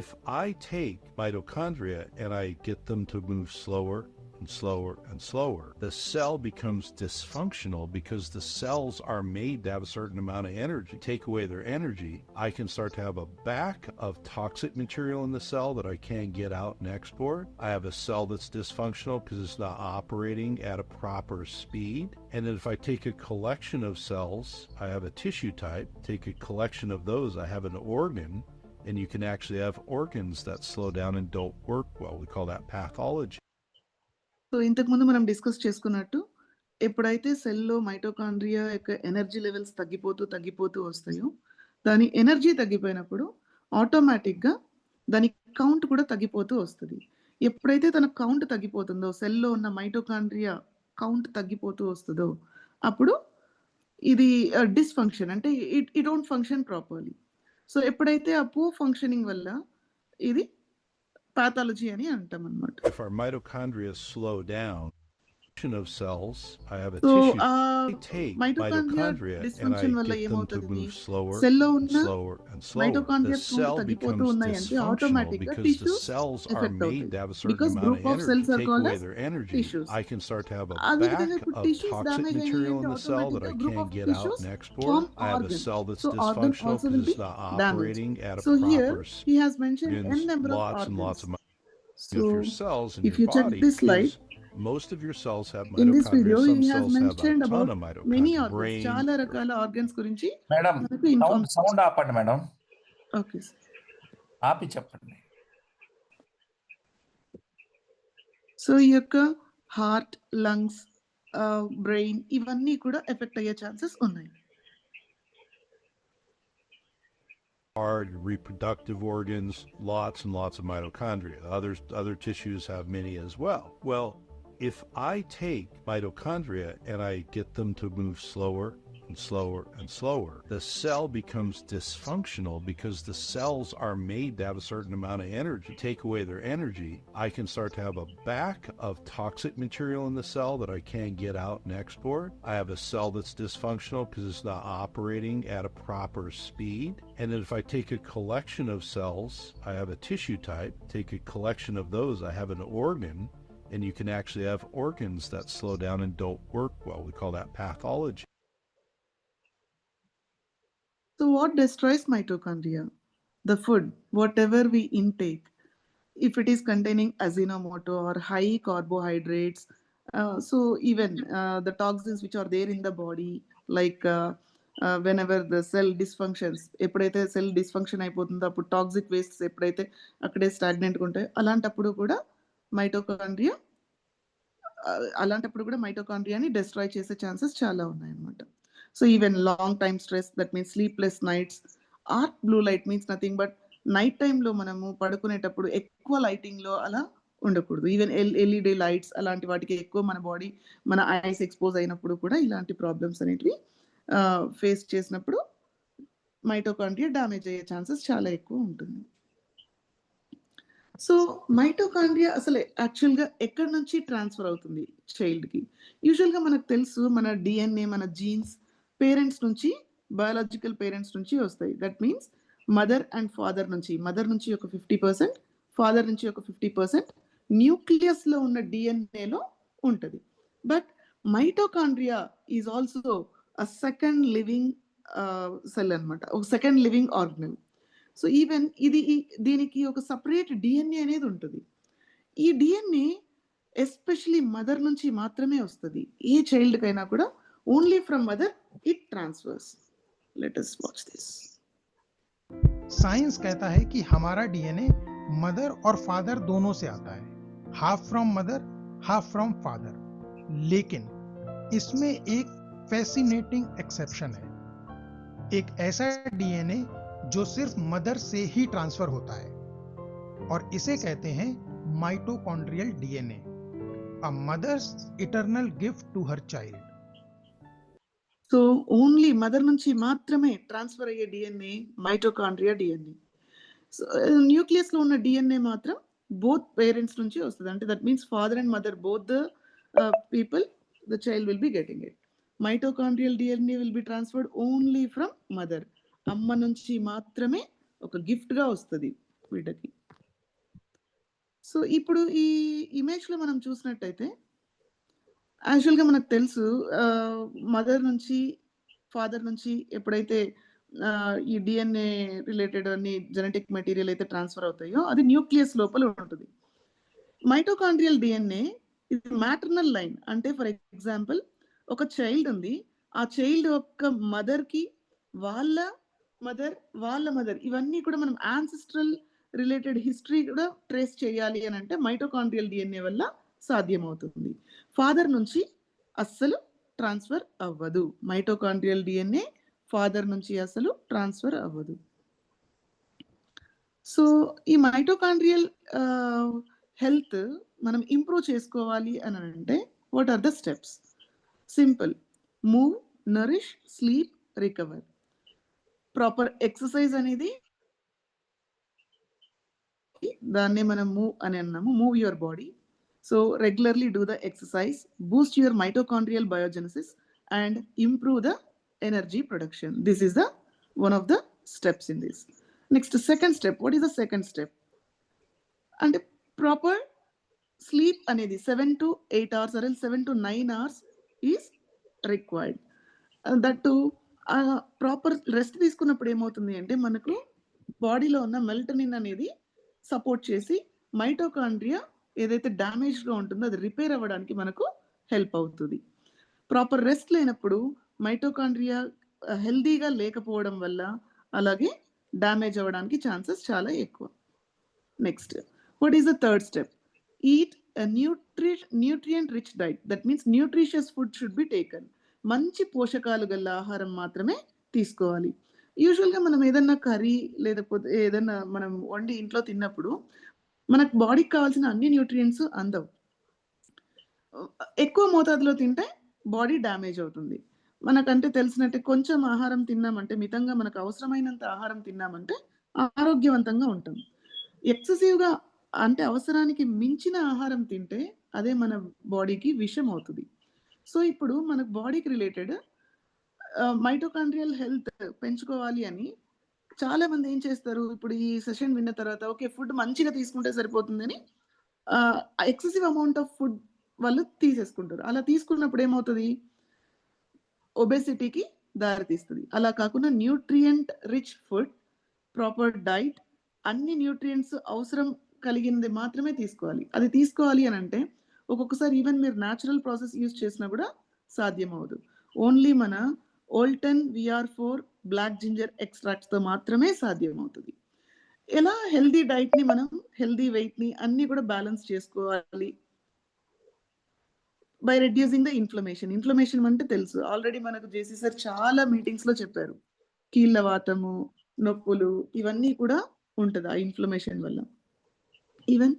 if I take mitochondria and I get them to move slower and slower and slower, the cell becomes dysfunctional because the cells are made to have a certain amount of energy. Take away their energy, I can start to have a back of toxic material in the cell that I can't get out and export. I have a cell that's dysfunctional because it's not operating at a proper speed. And then if I take a collection of cells, I have a tissue type, take a collection of those, I have an organ, and you can actually have organs that slow down and don't work well. We call that pathology. So ఇంతకుముందు మనం discuss చేసుకున్నట్టు ఎప్పుడైతే సెల్లో mitochondria యొక్క energy levels తగ్గిపోతూ వస్తాయో, దాని energy తగ్గిపోయినప్పుడు ఆటోమేటిక్గా దాని కౌంట్ కూడా తగ్గిపోతూ వస్తుంది. ఎప్పుడైతే తన కౌంట్ తగ్గిపోతుందో, సెల్లో ఉన్న మైటోకాండ్రియా కౌంట్ తగ్గిపోతూ వస్తుందో, అప్పుడు ఇది డిస్ఫంక్షన్, అంటే it don't function properly. So ఎప్పుడైతే ఆ పూర్ ఫంక్షనింగ్ వల్ల ఇది pathology అని అంటాం అన్నమాట. If our mitochondria slow down, of cells, I have a So tissue. I take mitochondria mitochondria and I dysfunction వల్ల get them to ఏమవుతుంది? move slower సెల్లో ఉన్న and slower and slower. The mitochondria cell తగ్గిపోతూ becomes ఉన్నాయంటే dysfunctional automatic గా because the tissues cells are effect made to అవుతాయి. have a certain because amount group of of cells energy. Are Take called away as their energy, tissues. I can start to have a అదే విధంగా back ఇప్పుడు of tissues toxic damage material in అయ్యాయంటే the cell that I automatic గా group can't of get out tissues and export. Form I have a organs. cell that's so organ dysfunctional also because will be it's not damage. operating at a so here proper he has mentioned speed. n number of Lots and lots organs. of So of your cells in if your you check body this slide, is most of your cells have in this mitochondria. video Some he has cells have a mentioned ton about of many mitochondria. organs, Brain, చాలా రకాల organs గురించి madam మనకు inform. Sound ఆపండి madam, okay sir. ఆపి చెప్పండి. So ఈ యొక్క heart, lungs, brain ఇవన్నీ కూడా ఎఫెక్ట్ అయ్యే ఛాన్సెస్ ఉన్నాయి. heart, your reproductive organs, lots and lots of mitochondria. Other tissues have many as well. Well, if I take mitochondria and I get them to move slower and slower and slower, the cell becomes dysfunctional because the cells are made to have a certain amount of energy. Take away their energy, I can start to have a back of toxic material in the cell that I can't get out and export. I have a cell that's dysfunctional because it's not operating at a proper speed. And then if I take a collection of cells, I have a tissue type, take a collection of those, I have an organ, and you can actually have organs that slow down and don't work well. We call that pathology. So what destroys mitochondria? The food, whatever we intake. If it is containing Ajinomoto or high carbohydrates, so even the toxins which are there in the body, like whenever the cell dysfunctions, ఎప్పుడైతే cell dysfunction అయిపోతుందో అప్పుడు toxic wastes ఎప్పుడైతే అక్కడే స్టాగ్నెంట్గా ఉంటాయో అలాంటప్పుడు కూడా మైటోకాండ్రియాని destroy చేసే chances చాలా ఉన్నాయన్నమాట. So even long time stress, that means sleepless nights, arc blue light means nothing but night టైంలో మనము పడుకునేటప్పుడు ఎక్కువ లైటింగ్లో అలా ఉండకూడదు. ఈవెన్ ఎల్ఈడి లైట్స్ అలాంటి వాటికి ఎక్కువ మన బాడీ, మన ఐస్ ఎక్స్పోజ్ అయినప్పుడు కూడా ఇలాంటి ప్రాబ్లమ్స్ అనేటివి ఫేస్ చేసినప్పుడు మైటోకాండ్రియా డ్యామేజ్ అయ్యే ఛాన్సెస్ చాలా ఎక్కువ ఉంటుంది. సో మైటోకాండ్రియా అసలు యాక్చువల్గా ఎక్కడి నుంచి ట్రాన్స్ఫర్ అవుతుంది చైల్డ్కి? యూజువల్గా మనకు తెలుసు మన డిఎన్ఏ, మన జీన్స్ పేరెంట్స్ నుంచి, బయాలజికల్ పేరెంట్స్ నుంచి వస్తాయి. That means mother and father నుంచి ఒక 50%, ఫాదర్ నుంచి ఒక 50% న్యూక్లియస్లో ఉన్న డిఎన్ఏలో ఉంటుంది. But mitochondria is also a second living cell అనమాట, ఒక second living organelle. So even దీనికి ఒక సపరేట్ డిఎన్ఏ అనేది ఉంటుంది. ఈ డిఎన్ఏ ఎస్పెషలీ మదర్ నుంచి మాత్రమే వస్తుంది. ఏ చైల్డ్కైనా కూడా only from mother it transfers. Let us watch this. Science कहता है कि हमारा डीएनए मदर और फादर दोनों से आता है, half from mother half from father. लेकिन इसमें एक फैसिनेटिंग एक्सेप्शन है, एक ऐसा डीएनए जो सिर्फ मदर से ही ट्रांसफर होता है और इसे कहते हैं mitochondrial DNA, a mother's eternal gift to her child. So only mother నుంచి మాత్రమే ట్రాన్స్ఫర్ అయ్యే DNA mitochondria DNA. So nucleus లో ఉన్న డిఎన్ఏ మాత్రం బోత్ పేరెంట్స్ నుంచి వస్తుంది. అంటే that means father and mother both the people the child will be getting it. Mitochondrial DNA will be transferred only from mother. అమ్మ నుంచి మాత్రమే ఒక గిఫ్ట్ గా వస్తుంది వీటికి. సో ఇప్పుడు ఈ ఇమేజ్ లో మనం చూసినట్టయితే యాక్చువల్గా మనకు తెలుసు మదర్ నుంచి ఫాదర్ నుంచి ఎప్పుడైతే ఈ డిఎన్ఏ రిలేటెడ్ అన్ని జెనెటిక్ మెటీరియల్ అయితే ట్రాన్స్ఫర్ అవుతాయో అది న్యూక్లియస్ లోపల ఉంటుంది. మైటోకాండ్రియల్ డిఎన్ఏ ఇది మ్యాటర్నల్ లైన్. అంటే ఫర్ ఎగ్జాంపుల్ ఒక చైల్డ్ ఉంది, ఆ చైల్డ్ యొక్క మదర్కి వాళ్ళ మదర్ ఇవన్నీ కూడా మనం యాన్సిస్ట్రల్ రిలేటెడ్ హిస్టరీ కూడా ట్రేస్ చేయాలి అని అంటే మైటోకాండ్రియల్ డిఎన్ఏ వల్ల సాధ్యమవుతుంది. ఫాదర్ నుంచి అస్సలు ట్రాన్స్ఫర్ అవ్వదు. మైటోకాండ్రియల్ డిఎన్ఏ ఫాదర్ నుంచి అసలు ట్రాన్స్ఫర్ అవ్వదు. సో ఈ మైటోకాండ్రియల్ హెల్త్ మనం ఇంప్రూవ్ చేసుకోవాలి అని అంటే what are the steps? Simple: move, nourish, sleep, recover. Proper exercise అనేది దాన్నే మనం మూవ్ అని అన్నాము. Move your body. So regularly do the exercise, boost your mitochondrial biogenesis and improve the energy production. This is the one of the steps in this. Next, second step. What is the second step? And proper sleep anedi 7 to 8 hours or 7 to 9 hours is required. That too proper rest తీసుకున్నప్పుడు ఏమవుతుంది అంటే మనకు బాడీలో ఉన్న మెల్టనిన్ అనేది support చేసి mitochondria ఏదైతే డ్యామేజ్గా ఉంటుందో అది రిపేర్ అవ్వడానికి మనకు హెల్ప్ అవుతుంది. ప్రాపర్ రెస్ట్ లేనప్పుడు మైటోకాండ్రియా హెల్దీగా లేకపోవడం వల్ల అలాగే డ్యామేజ్ అవ్వడానికి ఛాన్సెస్ చాలా ఎక్కువ. Next, what is the third step? Eat nutrient rich diet. That means nutritious food should be taken. మంచి పోషకాలు గల ఆహారం మాత్రమే తీసుకోవాలి. యూజువల్గా మనం ఏదన్నా కర్రీ లేకపోతే ఏదన్నా మనం వండి ఇంట్లో తిన్నప్పుడు మనకు బాడీకి కావాల్సిన అన్ని న్యూట్రియంట్స్ అందవు. ఎక్కువ మోతాదులో తింటే బాడీ డ్యామేజ్ అవుతుంది. మనకంటే తెలిసినట్టే కొంచెం ఆహారం తిన్నామంటే, మితంగా మనకు అవసరమైనంత ఆహారం తిన్నామంటే ఆరోగ్యవంతంగా ఉంటాం. ఎక్సెసివ్గా అంటే అవసరానికి మించిన ఆహారం తింటే అదే మన బాడీకి విషం అవుతుంది. సో ఇప్పుడు మనకు బాడీకి రిలేటెడ్ మైటోకాండ్రియల్ హెల్త్ పెంచుకోవాలి అని చాలా మంది ఏం చేస్తారు, ఇప్పుడు ఈ సెషన్ విన్న తర్వాత ఓకే ఫుడ్ మంచిగా తీసుకుంటే సరిపోతుందని ఎక్సెసివ్ అమౌంట్ ఆఫ్ ఫుడ్ వాళ్ళు తీసేసుకుంటారు. అలా తీసుకున్నప్పుడు ఏమవుతుంది, ఒబెసిటీకి దారితీస్తుంది. అలా కాకుండా nutrient rich food, proper diet, అన్ని న్యూట్రియంట్స్ అవసరం కలిగింది మాత్రమే తీసుకోవాలి. అది తీసుకోవాలి అని అంటే ఒక్కొక్కసారి ఈవెన్ మీరు న్యాచురల్ ప్రాసెస్ యూజ్ చేసినా కూడా సాధ్యం అవ్వదు. ఓన్లీ మన ఓల్టన్ VR4 బ్లాక్ జింజర్ ఎక్స్ట్రాక్ట్స్తో మాత్రమే సాధ్యం అవుతుంది. ఎలా హెల్దీ డైట్ని మనం హెల్దీ వెయిట్ని అన్ని కూడా బ్యాలెన్స్ చేసుకోవాలి by reducing the inflammation. Inflammation అంటే తెలుసు, ఆల్రెడీ మనకు జేసీ సార్ చాలా మీటింగ్స్లో చెప్పారు. కీళ్ళ వాతము, నొప్పులు ఇవన్నీ కూడా ఉంటుంది ఆ ఇన్ఫ్లమేషన్ వల్ల. ఈవెన్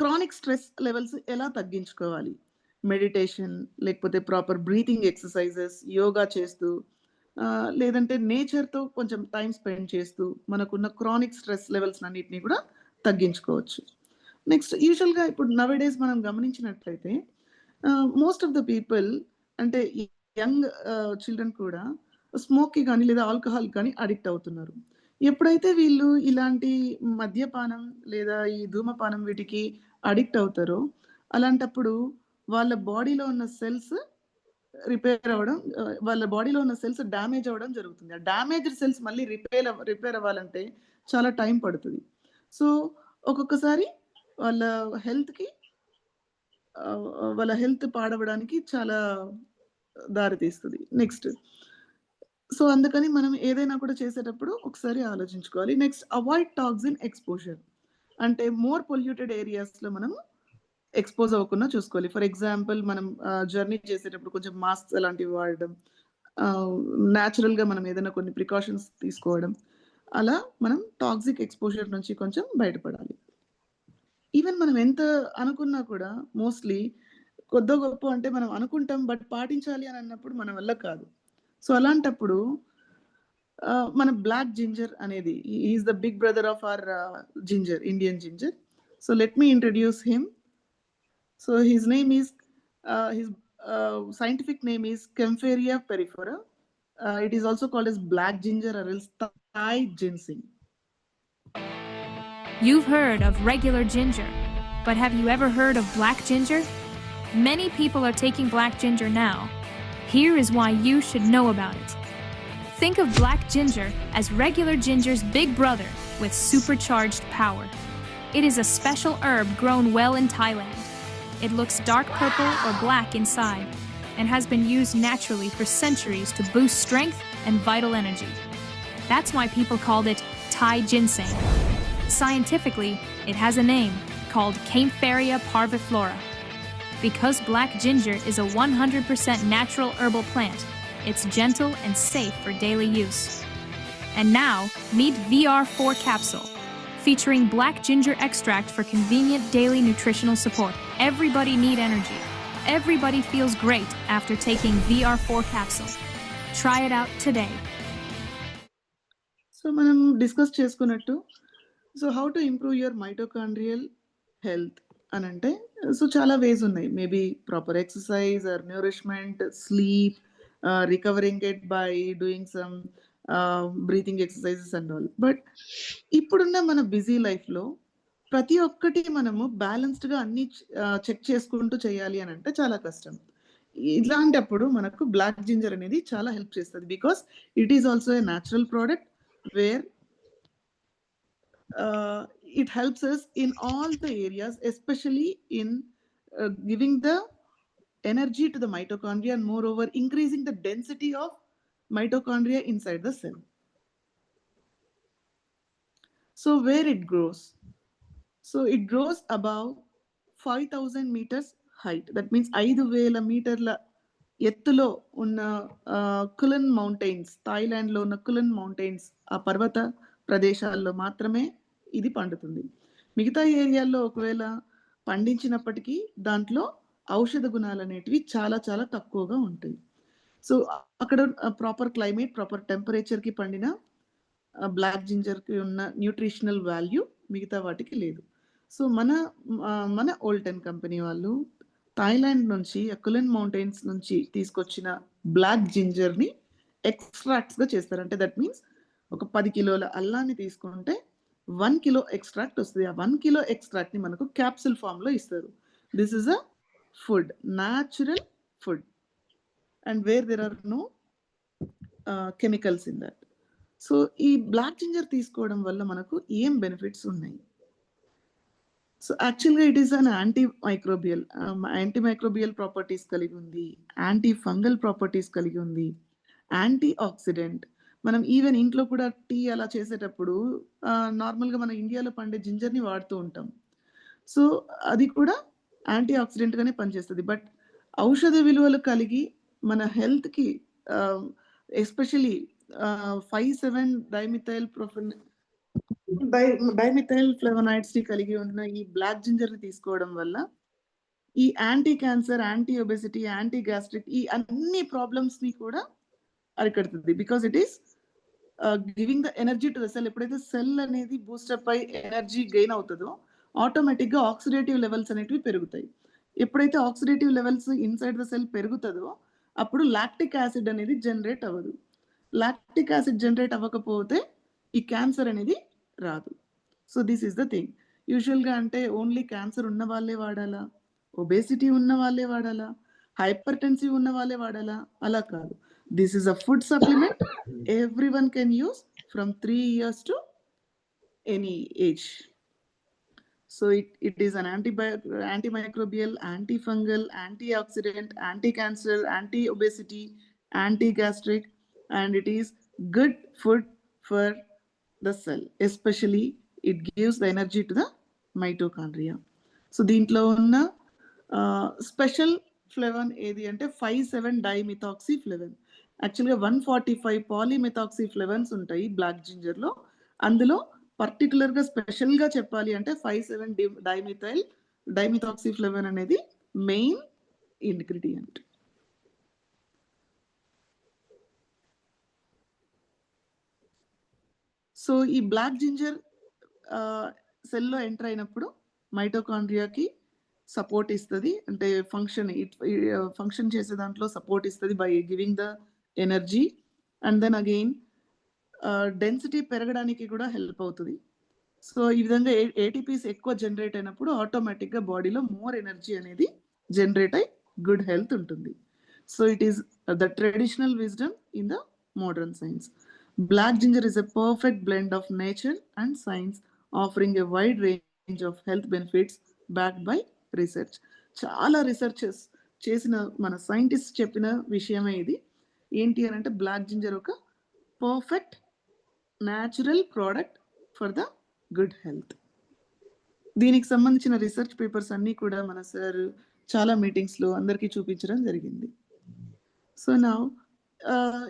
క్రానిక్ స్ట్రెస్ లెవెల్స్ ఎలా తగ్గించుకోవాలి, మెడిటేషన్ లేకపోతే ప్రాపర్ బ్రీతింగ్ ఎక్సర్సైజెస్, యోగా చేస్తూ లేదంటే నేచర్తో కొంచెం టైం స్పెండ్ చేస్తూ మనకున్న క్రానిక్ స్ట్రెస్ లెవెల్స్ అన్నిటినీ కూడా తగ్గించుకోవచ్చు. నెక్స్ట్, యూజువల్గా ఇప్పుడు నవేడేస్ మనం గమనించినట్లయితే మోస్ట్ ఆఫ్ ద పీపుల్ అంటే యంగ్ చిల్డ్రన్ కూడా స్మోక్కి కానీ లేదా ఆల్కహాల్ కానీ అడిక్ట్ అవుతున్నారు. ఎప్పుడైతే వీళ్ళు ఇలాంటి మద్యపానం లేదా ఈ ధూమపానం వీటికి అడిక్ట్ అవుతారో అలాంటప్పుడు వాళ్ళ బాడీలో ఉన్న సెల్స్ రిపేర్ అవ్వడం, వాళ్ళ బాడీలో ఉన్న సెల్స్ డ్యామేజ్ అవ్వడం జరుగుతుంది. ఆ డ్యామేజ్డ్ సెల్స్ మళ్ళీ రిపేర్ అవ్వాలంటే చాలా టైం పడుతుంది. సో ఒక్కొక్కసారి వాళ్ళ హెల్త్ పాడవడానికి చాలా దారి తీస్తుంది. నెక్స్ట్, సో, అందుకని మనం ఏదైనా కూడా చేసేటప్పుడు ఒకసారి ఆలోచించుకోవాలి. Next avoid toxin exposure. అంటే మోర్ పొల్యూటెడ్ ఏరియాస్‌లో మనము ఎక్స్‌పోజ్ అవ్వకుండా చూసుకోవాలి. ఫర్ ఎగ్జాంపుల్ మనం జర్నీ చేసేటప్పుడు కొంచెం మాస్క్స్ అలాంటివి వాడడం. ఆహ్, నేచురల్‌గా మనం ఏదైనా కొన్ని ప్రికాషన్స్ తీసుకోవడం. అలా మనం టాక్సిక్ ఎక్స్‌పోజర్ నుంచి కొంచెం బయటపడాలి. ఈవెన్ మనం ఎంత అనుకున్నా కూడా మోస్ట్‌లీ కొద్దో గొప్పో అంటే మనం అనుకుంటాం. బట్ పాటించాలి అని అన్నప్పుడు మన వల్ల కాదు. సో, అలాంటప్పుడు మన బ్లాక్ జింజర్ అనేది he is the big brother of our ginger, Indian ginger. So, let me introduce him. So his name is his scientific name is Kaempferia perifera. It is also called as black ginger or else Thai ginseng. You've heard of regular ginger, but have you ever heard of black ginger? Many people are taking black ginger now. Here is why you should know about it. Think of black ginger as regular ginger's big brother with supercharged power. It is a special herb grown well in Thailand. It looks dark purple or black inside and has been used naturally for centuries to boost strength and vital energy. That's why people called it Thai ginseng. Scientifically, it has a name called Kaempferia parviflora. Because black ginger is a 100% natural herbal plant, it's gentle and safe for daily use. And now, meet VR4 capsule, featuring black ginger extract for convenient daily nutritional support. Everybody need energy. Everybody feels great after taking VR4 capsule. Try it out today. So, మనం discuss చేసుకున్నట్టు so, how to improve your mitochondrial health అనంటే so, చాలా ways ఉన్నాయి. Maybe proper exercise or nourishment, sleep, recovering it by doing some breathing exercises and all. But ఇప్పుడున్న మన busy లైఫ్‌లో ప్రతి ఒక్కటి మనము బ్యాలెన్స్డ్‌గా అన్నీ చెక్ చేసుకుంటూ చేయాలి అనంటే చాలా కష్టం. ఇలాంటప్పుడు మనకు బ్లాక్ జింజర్ అనేది చాలా హెల్ప్ చేస్తది. Because it is also a natural product where it helps us in all the areas, especially in giving the energy to the mitochondria and moreover increasing the density of mitochondria inside the cell. So where it grows? So it grows above 5,000 meters height. That means 5,000 మీటర్ల ఎత్తులో ఉన్న కులన్ mountains, థాయిలాండ్‌లో ఉన్న కులన్ mountains ఆ పర్వత ప్రదేశాల్లో మాత్రమే ఇది పండుతుంది. మిగతా ఏరియాల్లో ఒకవేళ పండించినప్పటికీ దాంట్లో ఔషధ గుణాలనేటివి చాలా చాలా తక్కువగా ఉంటాయి. సో, అక్కడ ప్రాపర్ క్లైమేట్, ప్రాపర్ టెంపరేచర్‌కి పండిన బ్లాక్ జింజర్‌కి ఉన్న న్యూట్రిషనల్ వాల్యూ మిగతా వాటికి లేదు. సో, మన ఓల్టెన్ కంపెనీ వాళ్ళు థాయిలాండ్ నుంచి కులన్ మౌంటైన్స్ నుంచి తీసుకొచ్చిన బ్లాక్ జింజర్‌ని ఎక్స్ట్రాక్ట్స్‌గా చేస్తారు. అంటే దట్ మీన్స్ ఒక 10 కిలోల అల్లాన్ని తీసుకుంటే 1 కిలో ఎక్స్ట్రాక్ట్ వస్తది. ఆ 1 కిలో ఎక్స్ట్రాక్ట్‌ని మనకు క్యాప్సూల్ ఫార్మ్‌లో ఇస్తారు. This is a food, natural food and where there are no chemicals in that. So, ఈ బ్లాక్ జింజర్ తీసుకోవడం వల్ల మనకు ఏం బెనిఫిట్స్ ఉన్నాయి? సో, యాక్చువల్‌గా it is an anti microbial properties కలిగి ఉంది. యాంటీ ఫంగల్ ప్రాపర్టీస్ కలిగి ఉంది. Anti oxidant. మనం ఈవెన్ ఇంట్లో కూడా టీ అలా చేసేటప్పుడు నార్మల్‌గా మన ఇండియాలో పండే జింజర్‌ని వాడుతూ ఉంటాం. సో, అది కూడా యాంటీ ఆక్సిడెంట్‌గానే పనిచేస్తది. బట్ ఔషధ విలువలు కలిగి మన హెల్త్‌కి ఎస్పెషల్లీ 5,7 డైమిథైల్ ఫ్లేవనాయిడ్స్‌ని కలిగి ఉన్న ఈ బ్లాక్ జింజర్‌ని తీసుకోవడం వల్ల ఈ anti cancer, anti obesity, anti gastric ఈ అన్ని ప్రాబ్లమ్స్‌ని కూడా అరికడుతుంది. Because it is giving the energy to the cell. ఎప్పుడైతే సెల్ అనేది బూస్టప్ అయి ఎనర్జీ గెయిన్ అవుతదో ఆటోమేటిక్‌గా ఆక్సిడేటివ్ లెవెల్స్ అనేటివి పెరుగుతాయి. ఎప్పుడైతే oxidative levels inside the cell పెరుగుతదో అప్పుడు లాక్టిక్ యాసిడ్ అనేది జనరేట్ అవ్వదు. లాక్టిక్ యాసిడ్ జనరేట్ అవ్వకపోతే ఈ క్యాన్సర్ అనేది రాదు. So, this is the thing. యూజువల్‌గా అంటే ఓన్లీ క్యాన్సర్ ఉన్న వాళ్ళే వాడాలా? ఒబేసిటీ ఉన్న వాళ్ళే వాడాలా? హైపర్‌టెన్సివ్ ఉన్న వాళ్ళే వాడాలా? అలా కాదు. This is a food supplement everyone can use from 3 years to any age. So it is an antimicrobial, antifungal, antioxidant, anti-cancer, anti-obesity, anti-gastric, and it is good food for the cell. Especially it gives the energy to the mitochondria. So దీంట్లో ఉన్న special ఫ్లెవన్ ఏది అంటే 5,7-dimethoxyflavin. యాక్చువల్గా 145 పాలీమెథాక్సీఫ్లెవన్స్ ఉంటాయి black జింజర్లో. అందులో పర్టికులర్గా స్పెషల్గా చెప్పాలి అంటే 5,7-dimethoxyflavin అనేది మెయిన్ ఇంగ్రీడియంట్. సో ఈ బ్లాక్ జింజర్ సెల్లో ఎంటర్ అయినప్పుడు మైటోకాండ్రియాకి సపోర్ట్ ఇస్తుంది, అంటే ఫంక్షన్ చేసే దాంట్లో సపోర్ట్ ఇస్తుంది by giving the energy. And then again density పెరగడానికి కూడా హెల్ప్ అవుతుంది. సో ఈ విధంగా ఏటీపీస్ ఎక్కువ జనరేట్ అయినప్పుడు ఆటోమేటిక్గా బాడీలో మోర్ ఎనర్జీ అనేది జనరేట్ అయి గుడ్ హెల్త్ ఉంటుంది. So it is the traditional wisdom in the modern science. Black ginger is a perfect blend of nature and science, offering a wide range of health benefits backed by research. చాలా researches చేసిన మన scientist చెప్పిన విషయమే ఇది. ఏంటి అని అంటే black ginger ఒక perfect natural product for the good health. దీనికి సంబంధించిన రీసెర్చ్ పేపర్స్ అన్నీ కూడా మన సార్ చాలా మీటింగ్స్లో అందరికీ చూపించడం జరిగింది. సో నా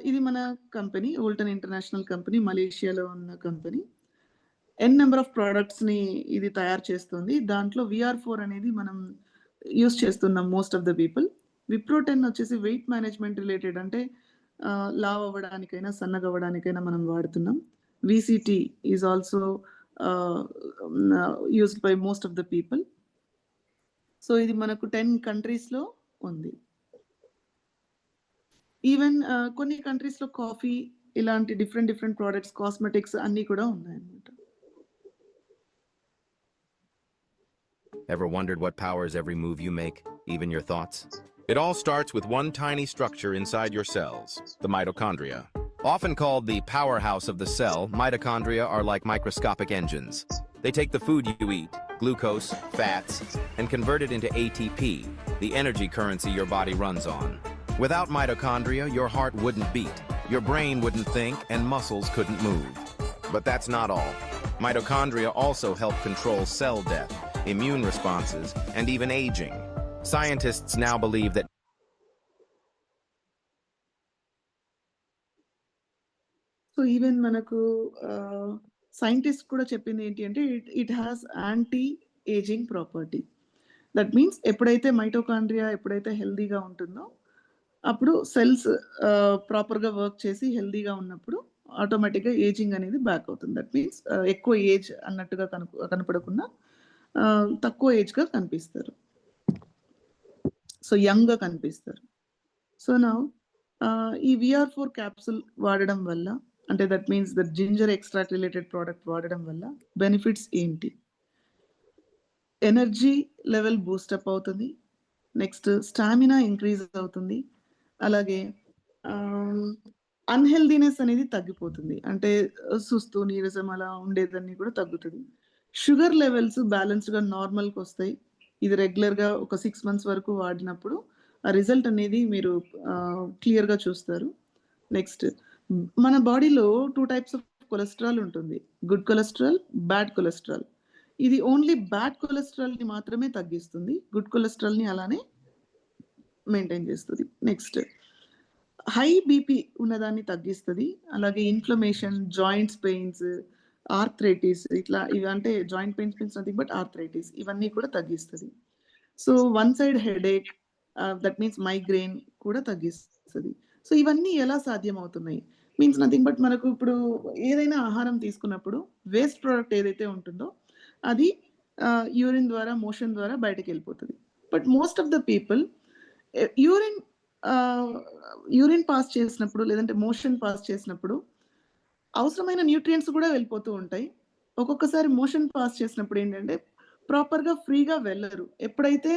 ఇది మన కంపెనీ ఓల్టన్ ఇంటర్నేషనల్ కంపెనీ, మలేషియాలో ఉన్న కంపెనీ. నెంబర్ ఆఫ్ ప్రోడక్ట్స్ని ఇది తయారు చేస్తుంది. దాంట్లో VR4 అనేది మనం యూస్ చేస్తున్నాం మోస్ట్ ఆఫ్ ద పీపుల్. విప్రో10 వచ్చేసి వెయిట్ మేనేజ్మెంట్ రిలేటెడ్, అంటే లావ్ అవ్వడానికైనా సన్నగా అవ్వడానికైనా మనం వాడుతున్నాం. VCT is also used by most of the people. So ఇది మనకు 10 కంట్రీస్లో ఉంది. ఈవెన్ కొన్ని కంట్రీస్లో కాఫీ ఇలాంటి డిఫరెంట్ ప్రోడక్ట్స్, కాస్మెటిక్స్ అన్నీ కూడా ఉన్నాయన్నమాట. Ever wondered what powers every move you make, even your thoughts? It all starts with one tiny structure inside your cells, the mitochondria. Often called the powerhouse of the cell, mitochondria are like microscopic engines. They take the food you eat, glucose, fats, and convert it into ATP, the energy currency your body runs on. Without mitochondria, your heart wouldn't beat, your brain wouldn't think, and muscles couldn't move. But that's not all. Mitochondria also help control cell death, immune responses, and even aging. Scientists now believe that so even మనకు scientist కూడా చెప్పింది ఏంటి అంటే it has anti ageing property. That means ఎప్పుడైతే mitochondria ఎప్పుడైతే హెల్దీగా ఉంటుందో అప్పుడు సెల్స్ ప్రాపర్గా వర్క్ చేసి హెల్దీగా ఉన్నప్పుడు ఆటోమేటిక్గా ఏజింగ్ అనేది బ్యాక్ అవుతుంది. దట్ మీన్స్ ఎక్కువ ఏజ్ అన్నట్టుగా కనపడకుండా తక్కువ ఏజ్గా కనిపిస్తారు, సో యంగ్గా కనిపిస్తారు. సో నా ఈ VR4 క్యాప్సూల్ వాడడం వల్ల, అంటే that means the ginger extract related product వాడడం వల్ల బెనిఫిట్స్ ఏంటి? ఎనర్జీ లెవెల్ బూస్టప్ అవుతుంది, నెక్స్ట్ స్టామినా ఇంక్రీజ్ అవుతుంది, అలాగే అన్హెల్దీనెస్ అనేది తగ్గిపోతుంది, అంటే సుస్తు నీరసం అలా ఉండేదాన్ని కూడా తగ్గుతుంది. షుగర్ లెవెల్స్ బ్యాలెన్స్డ్గా నార్మల్కి వస్తాయి. ఇది రెగ్యులర్గా ఒక 6 months వరకు వాడినప్పుడు ఆ రిజల్ట్ అనేది మీరు క్లియర్గా చూస్తారు. నెక్స్ట్ మన బాడీలో 2 types ఆఫ్ కొలెస్ట్రాల్ ఉంటుంది, గుడ్ కొలెస్ట్రాల్, బ్యాడ్ కొలెస్ట్రాల్. ఇది ఓన్లీ బ్యాడ్ కొలెస్ట్రాల్ని మాత్రమే తగ్గిస్తుంది, గుడ్ కొలెస్ట్రాల్ని అలానే మెయింటైన్ చేస్తుంది. నెక్స్ట్ హై బీపీ ఉన్నదాన్ని తగ్గిస్తుంది, అలాగే ఇన్ఫ్లమేషన్, జాయింట్స్ పెయిన్స్, ఆర్థరైటిస్, ఇట్లా ఇవి అంటే joint pains means nothing but arthritis, ఇవన్నీ కూడా తగ్గిస్తుంది. So one side headache, that means migraine కూడా తగ్గిస్తుంది. సో ఇవన్నీ ఎలా సాధ్యం అవుతున్నాయి మీన్స్ నథింగ్ బట్ మనకు ఇప్పుడు ఏదైనా ఆహారం తీసుకున్నప్పుడు వేస్ట్ ప్రోడక్ట్ ఏదైతే ఉంటుందో అది యూరిన్ ద్వారా, మోషన్ ద్వారా బయటకు వెళ్ళిపోతుంది. But most of the people urine pass చేసినప్పుడు లేదంటే మోషన్ పాస్ చేసినప్పుడు అవసరమైన న్యూట్రియంట్స్ కూడా వెళ్ళిపోతూ ఉంటాయి. ఒక్కొక్కసారి మోషన్ పాస్ చేసినప్పుడు ఏంటంటే ప్రాపర్గా ఫ్రీగా వెళ్ళరు. ఎప్పుడైతే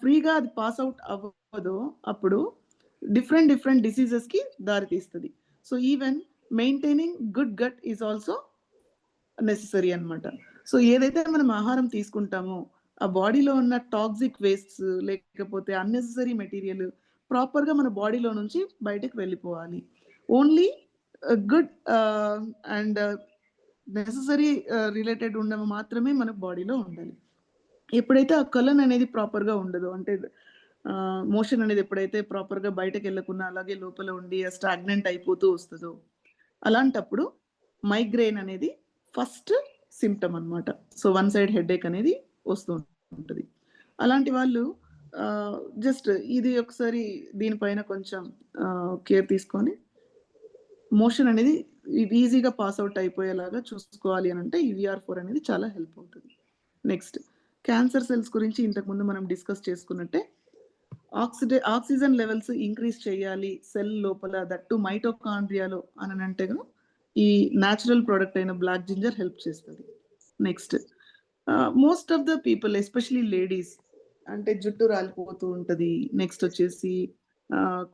ఫ్రీగా అది పాస్ అవుట్ అవ్వదో అప్పుడు డిఫరెంట్ డిసీజెస్కి దారితీస్తుంది. So even maintaining good gut is also necessary అనమాట. సో ఏదైతే మనం ఆహారం తీసుకుంటామో ఆ బాడీలో ఉన్న టాక్సిక్ వేస్ట్స్ లేకపోతే అన్నెసెసరీ మెటీరియల్ ప్రాపర్గా మన బాడీలో నుంచి బయటకు వెళ్ళిపోవాలి. Only good and necessary related ఉన్నవి మాత్రమే మన బాడీలో ఉండాలి. ఎప్పుడైతే ఆ కలన్ అనేది ప్రాపర్గా ఉండదో, అంటే మోషన్ అనేది ఎప్పుడైతే ప్రాపర్గా బయటకు వెళ్ళకుండా అలాగే లోపల ఉండి స్టాగ్నెంట్ అయిపోతూ వస్తుందో, అలాంటప్పుడు మైగ్రేన్ అనేది ఫస్ట్ సిమ్టమ్ అన్నమాట. సో వన్ సైడ్ హెడేక్ అనేది వస్తూ ఉంటుంది. అలాంటి వాళ్ళు జస్ట్ ఇది ఒకసారి దీనిపైన కొంచెం కేర్ తీసుకొని మోషన్ అనేది ఈజీగా పాస్ అవుట్ అయిపోయేలాగా చూసుకోవాలి అని అంటే EVR4 అనేది చాలా హెల్ప్ అవుతుంది. నెక్స్ట్ క్యాన్సర్ సెల్స్ గురించి ఇంతకుముందు మనం డిస్కస్ చేసుకున్నట్టే ఆక్సిజన్ లెవెల్స్ ఇంక్రీజ్ చేయాలి సెల్ లోపల, దట్టు మైటోకాండ్రియాలో అని అంటే ఈ న్యాచురల్ ప్రోడక్ట్ అయిన బ్లాక్ జింజర్ హెల్ప్ చేస్తుంది. Next most of the people especially ladies అంటే జుట్టు రాలిపోతూ ఉంటుంది. నెక్స్ట్ వచ్చేసి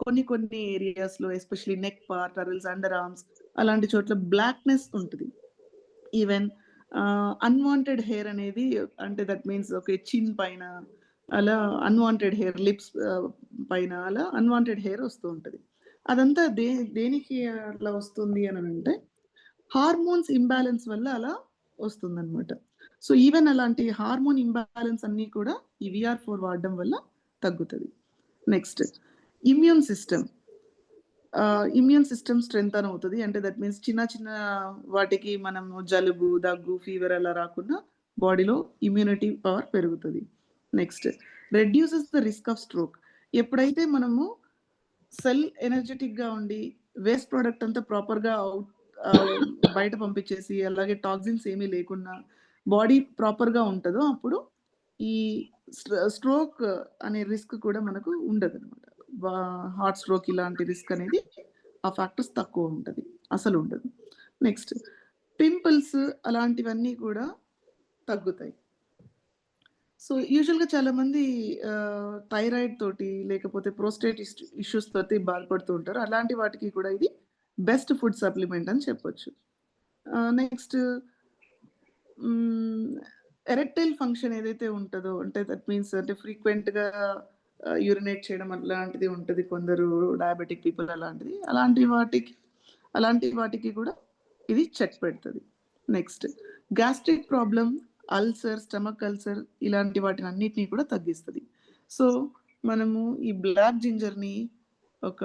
కొన్ని ఏరియాస్లో ఎస్పెషలీ నెక్ పార్ట్, అరల్స్, అండర్ ఆర్మ్స్ అలాంటి చోట్ల బ్లాక్నెస్ ఉంటుంది. ఈవెన్ అన్వాంటెడ్ హెయిర్ అనేది, అంటే దట్ మీన్స్ ఓకే చిన్ పైన అలా అన్వాంటెడ్ హెయిర్, లిప్స్ పైన అలా అన్వాంటెడ్ హెయిర్ వస్తూ ఉంటుంది. అదంతా దేనికి అట్లా వస్తుంది అని అంటే హార్మోన్స్ ఇంబ్యాలెన్స్ వల్ల అలా వస్తుందన్నమాట. సో ఈవెన్ అలాంటి హార్మోన్ ఇంబ్యాలెన్స్ అన్నీ కూడా ఈ EVR4 వాడడం వల్ల తగ్గుతుంది. నెక్స్ట్ ఇమ్యూన్ సిస్టమ్ స్ట్రెంగ్తన్ అవుతుంది. అంటే దట్ మీన్స్ చిన్న వాటికి మనం జలుబు, దగ్గు, ఫీవర్ అలా రాకుండా బాడీలో ఇమ్యూనిటీ పవర్ పెరుగుతుంది. Next reduces the risk of stroke. ఎప్పుడైతే మనము సెల్ ఎనర్జెటిక్గా ఉండి వేస్ట్ ప్రోడక్ట్ అంతా ప్రాపర్గా బయట పంపించేసి అలాగే టాక్సిన్స్ ఏమీ లేకుండా బాడీ ప్రాపర్గా ఉంటుందో అప్పుడు ఈ స్ట్రోక్ అనే రిస్క్ కూడా మనకు ఉండదు అనమాట. హార్ట్ స్ట్రోక్ ఇలాంటి రిస్క్ అనేది ఆ ఫ్యాక్టర్స్ తక్కువ ఉంటుంది, అసలు ఉండదు. నెక్స్ట్ పింపుల్స్ అలాంటివన్నీ కూడా తగ్గుతాయి. సో యూజువల్గా చాలామంది థైరాయిడ్ తోటి లేకపోతే ప్రోస్టేట్ ఇష్యూస్ తోటి బాధపడుతూ ఉంటారు. అలాంటి వాటికి కూడా ఇది బెస్ట్ ఫుడ్ సప్లిమెంట్ అని చెప్పొచ్చు. నెక్స్ట్ ఎరెక్టైల్ ఫంక్షన్ ఏదైతే ఉంటుందో, అంటే దట్ మీన్స్ అంటే ఫ్రీక్వెంట్గా యూరినేట్ చేయడం అలాంటిది ఉంటుంది కొందరు డయాబెటిక్ పీపుల్ అలాంటి వాటికి కూడా ఇది చెక్ పెడుతుంది. Next gastric problem, ulcer, stomach ulcer ఇలాంటి వాటిని అన్నిటినీ కూడా తగ్గిస్తుంది. సో మనము ఈ బ్లాక్ జింజర్ని ఒక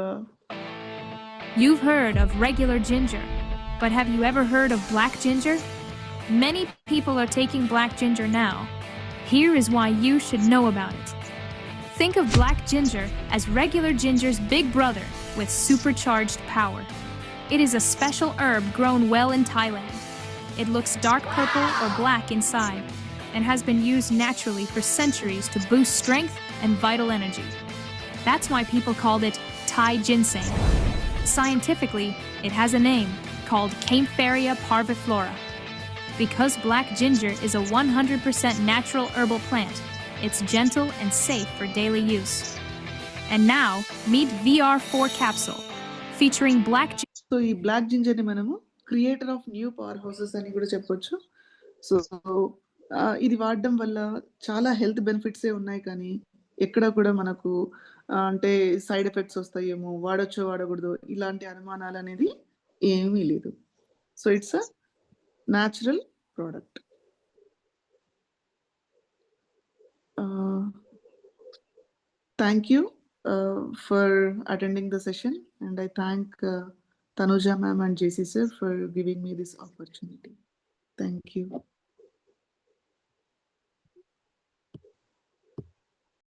You've heard of regular ginger, but have you ever heard of black ginger? Many people are taking black ginger now. Here is why you should know about it. Think of black ginger as regular ginger's big brother with supercharged power. It is a special herb grown well in Thailand. It looks dark purple or black inside and has been used naturally for centuries to boost strength and vital energy. That's why people called it Thai ginseng. Scientifically, it has a name called Kaempferia parviflora. Because black ginger is a 100% natural herbal plant, it's gentle and safe for daily use. And now, meet VR4 capsule, featuring black ginger. So ఈ black జింజర్ని మనము creator of new power houses అని కూడా చెప్పొచ్చు. So ఇది వాడడం వల్ల చాలా health బెనిఫిట్సే ఉన్నాయి, కానీ ఎక్కడ కూడా మనకు అంటే సైడ్ ఎఫెక్ట్స్ వస్తాయేమో, వాడొచ్చో వాడకూడదు ఇలాంటి అనుమానాలు అనేది ఏమీ లేదు. So it's a natural product. Thank you for attending the session and I thank Tanuja ma'am and JC sir for giving me this opportunity. Thank you.